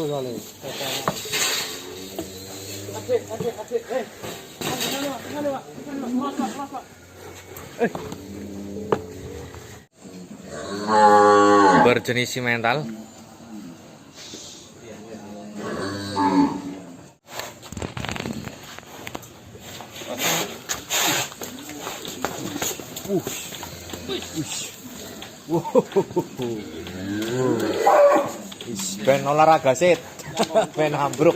metu soalnya. Berjenis simental. Ben olahraga sit. Ben ambruk.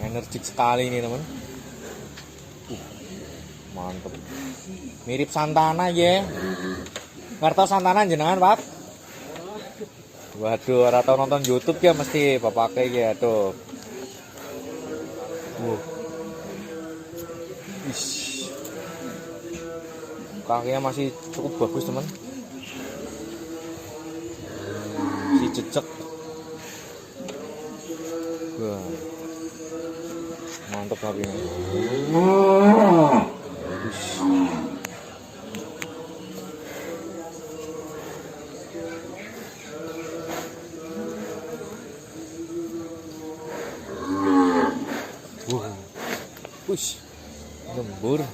Energik sekali ini teman. Mantap. Mirip Santana ya. Ngertos Santana jenengan Pak? Waduh, ora tau nonton YouTube ya mesti bapaknya ya tuh. Kakinya masih cukup bagus teman. Si jejak. Wah. Mantap sapinya. Push, lembur.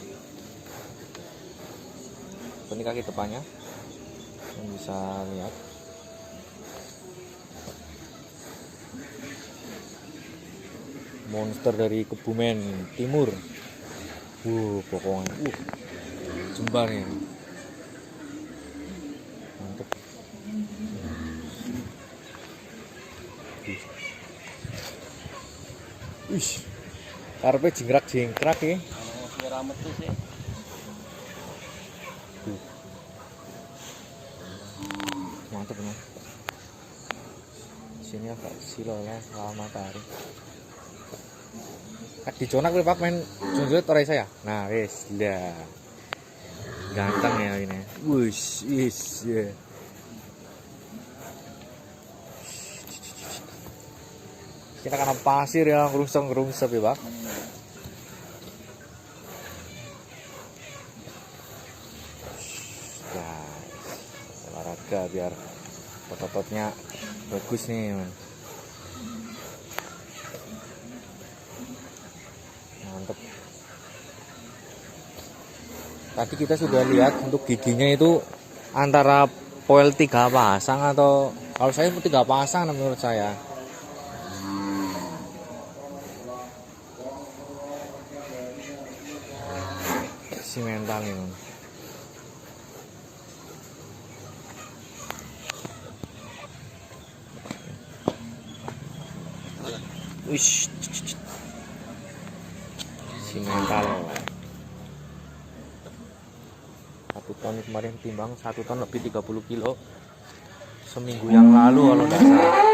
Ini kaki depannya, yang bisa lihat. Monster dari Kebumen Timur. Pokoknya, jembar ya. Mantap. Karpe jingkrak ya. Mantap nih. Sini agak silolah lawan matahari. Diconak gue Pak main junjut ora saya. Nah, wis lah. Ganteng ya ini. Ya. Kita karena pasir yang ngerungsep ya Pak. Nah, olahraga biar otot-ototnya bagus nih. Mantap. Tadi kita sudah lihat untuk giginya itu antara poil 3 pasang atau kalau saya 3 pasang menurut saya. Simental ini. Simental. 1 ton kemarin timbang 1 ton lebih 30 kilo. Seminggu yang lalu kalau nggak salah.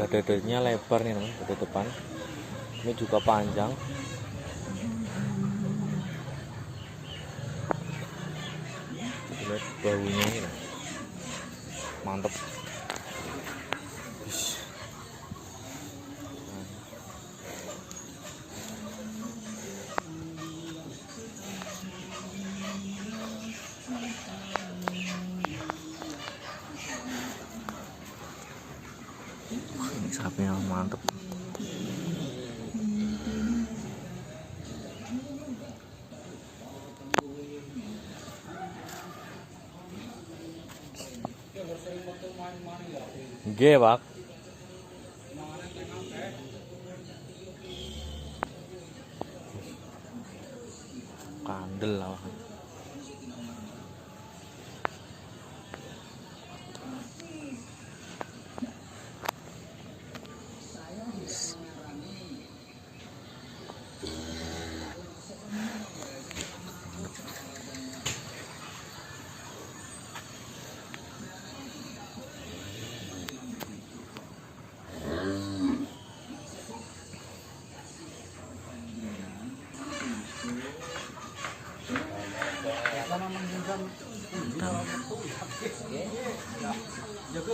Dadanya lebar nih teman, dada depan ini juga panjang. Lihat baunya ini mantep. Ini sapinya mantep. Nggih, Pak. Kandel lah.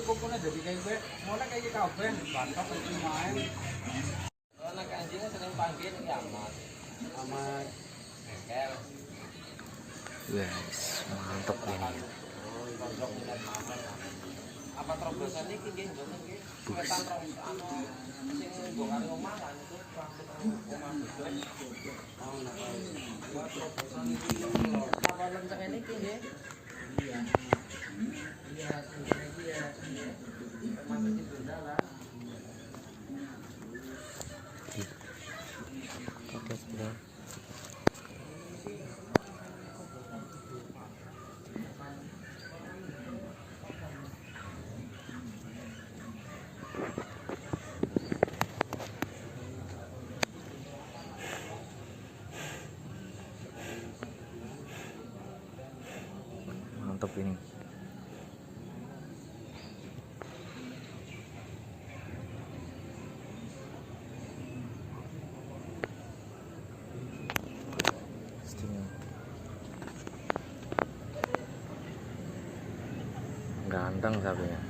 kumpulnya jadi kayak gue, mulai kayak kabeh, bantok itu main. Anak anjingnya seneng panggil amat, amat bengkel. Guys, mantep ini. Apa terobosan ini nggih mboten nggih. Wetan anu sing bongkar omah kan itu omah bedol. Oh, napa. Terobosan iki apa lenceng niki nggih. Iya. Iya, iki ya. Mantep itu dalan. Oke, sudah. Mantap ini. Ganteng sapinya.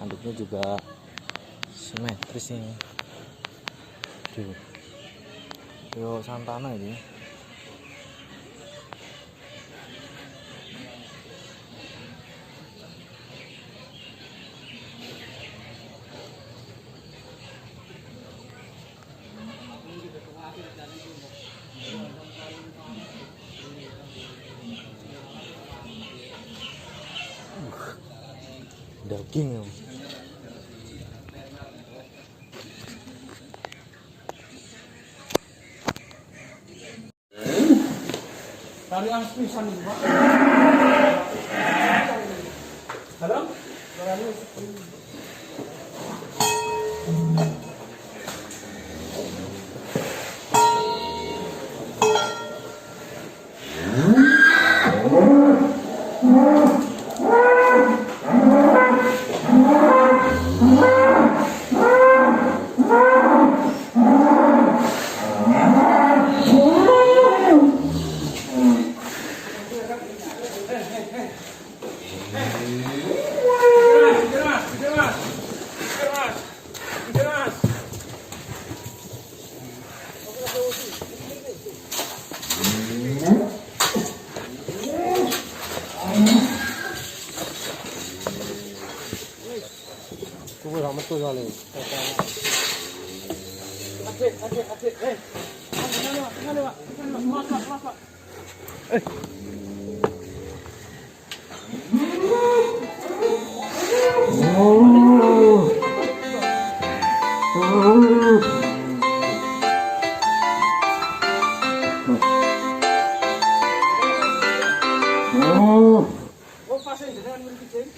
Anduknya juga simetris ini. Tuh. Yo Santana ini. Daging ya. Tari pisan iki, Pak. Halo? Kuwi ra metu soalé. Adik. Mas. Oh, pasien jenengan mriki, Jeng.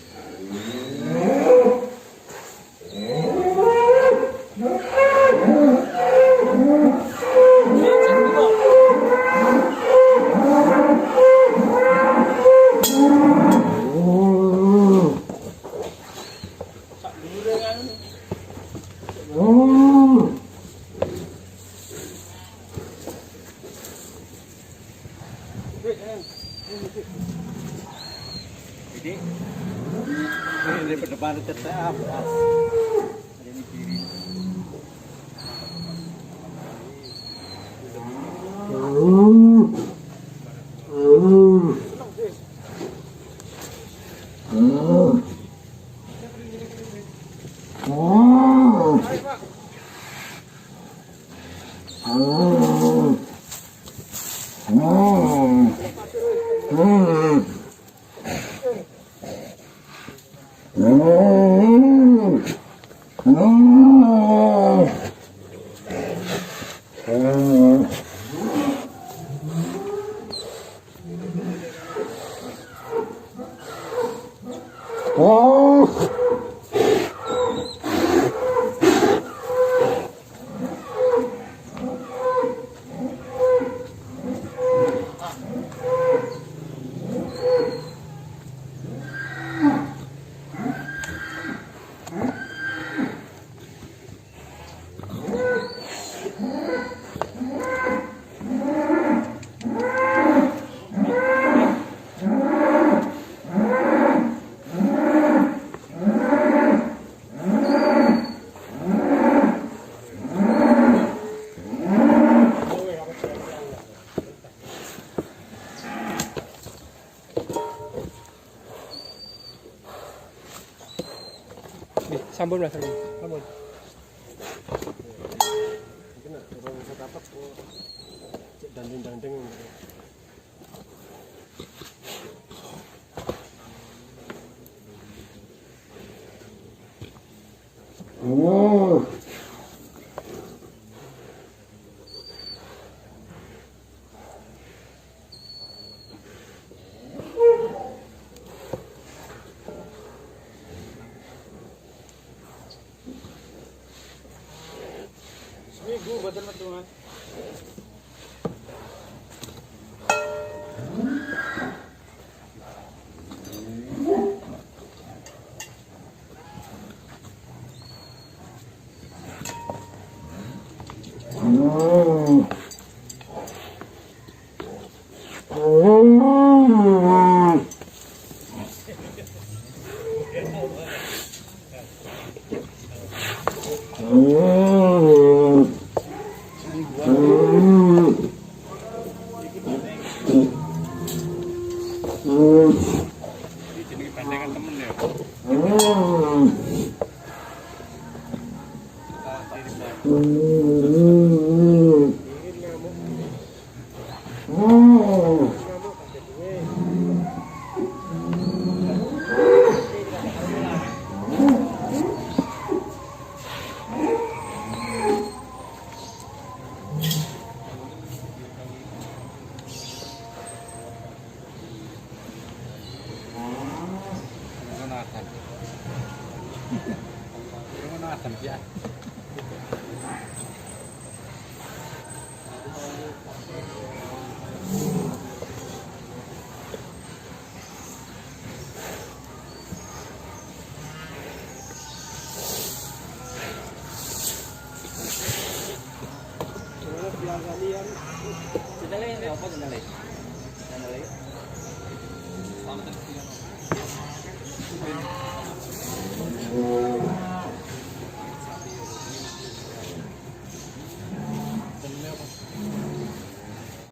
Ini berdepan tetap. Ini kiri. Sampun Mas. Sampun. Mungkin orang setapak cek danding-danding. Seminggu buatan metu Mas. Jenenge bandengan temen ya. Ya. Jenenge apa jenenge? Jenenge.